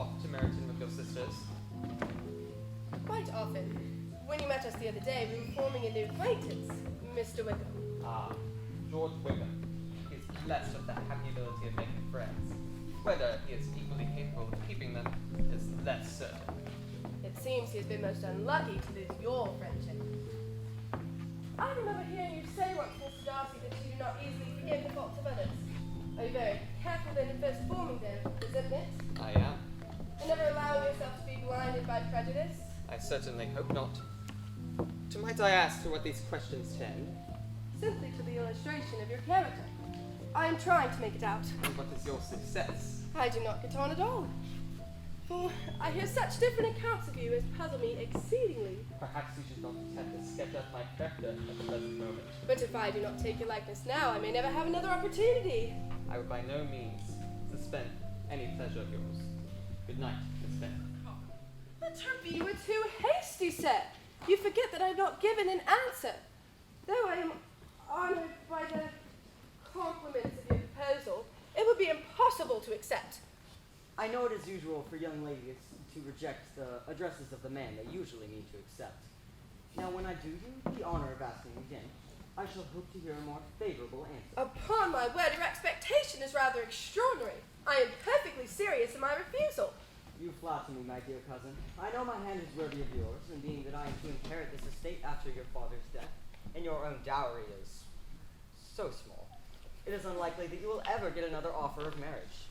often to Meryton with your sisters? Quite often. When you met us the other day, we were forming a new acquaintance, Mr. Wickham. Ah, George Wickham. He is blessed with the happy ability of making friends. Whether he is equally capable of keeping them is less certain. It seems he has been most unlucky to lose your friendship. I remember hearing you say once, Mr. Darcy, that you do not easily forgive the faults of others. Are you very careful then in first forming their resentment? I am. And never allowing yourself to be blinded by prejudice? I certainly hope not. To might I ask to what these questions tend? Simply to the illustration of your character. I am trying to make it out. And what is your success? I do not get on at all. For I hear such different accounts of you as puzzle me exceedingly. Perhaps you should not attempt to sketch out my character at the present moment. But if I do not take your likeness now, I may never have another opportunity. I would by no means suspend any pleasure of yours. Good night, Miss Bennet. Let her be. You were too hasty, sir. You forget that I have not given an answer. Though I am honored by the compliments of your proposal, it would be impossible to accept. I know it is usual for young ladies to reject the addresses of the man they usually mean to accept. Now, when I do you the honor of asking again, I shall hope to hear a more favorable answer. Upon my word, your expectation is rather extraordinary. I am perfectly serious in my refusal. You flatter me, my dear cousin. I know my hand is worthy of yours, and being that I am to inherit this estate after your father's death, and your own dowry is so small, it is unlikely that you will ever get another offer of marriage.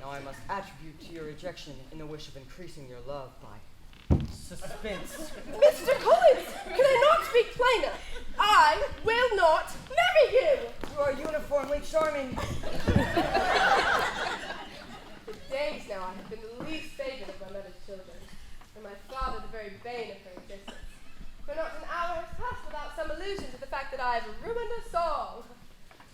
Now I must attribute to your rejection in the wish of increasing your love by suspense. Mr. Collins, can I not speak plainer? I will not marry you! You are uniformly charming. For days now I have been the least favored of my mother's children, and my father the very bane of her existence. For not an hour has passed without some allusion to the fact that I have ruined us all.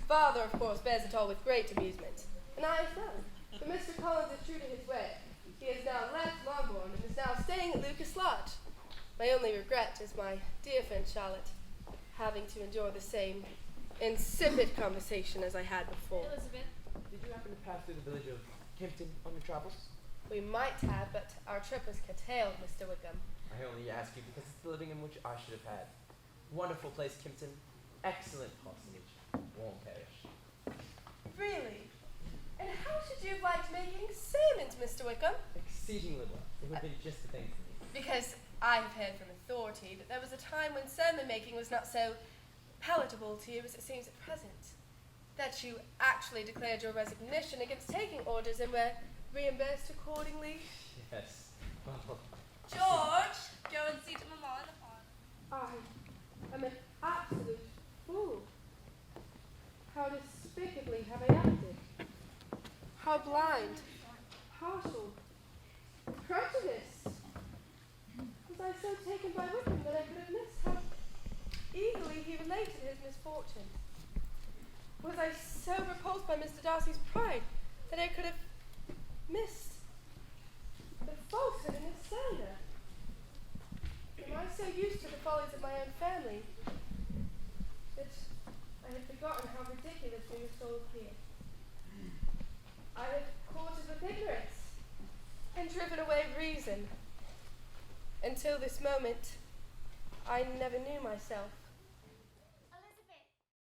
Father, of course, bears it all with great amusement, and I as well. But Mr. Collins is true to his word. He has now left Longbourn and is now staying at Lucas Lodge. My only regret is my dear friend Charlotte having to endure the same insipid conversation as I had before. Elizabeth, Did you happen to pass through the village of Kempton on your travels? We might have, but our trip was curtailed, Mr. Wickham. I only ask you because it's the living in which I should have had. Wonderful place, Kempton. Excellent parsonage. Warm parish. Really? And how should you have liked making sermons, Mr. Wickham? Exceedingly well. It would be just the thing for me. Because I have heard from authority that there was a time when sermon making was not so palatable to you as it seems at present. That you actually declared your resignation against taking orders and were reimbursed accordingly. Yes. Well, George, go and see to Mama in the farm. I am an absolute fool. How despicably have I acted? How blind, partial, prejudiced. Was I so taken by Wickham that I could have missed how eagerly he related his misfortunes? Was I so repulsed by Mr. Darcy's pride that I could have missed the falsehood in his slander? Am I so used to the follies of my own family that I had forgotten how ridiculous we were sold here? I have courted with ignorance and driven away reason. Until this moment, I never knew myself.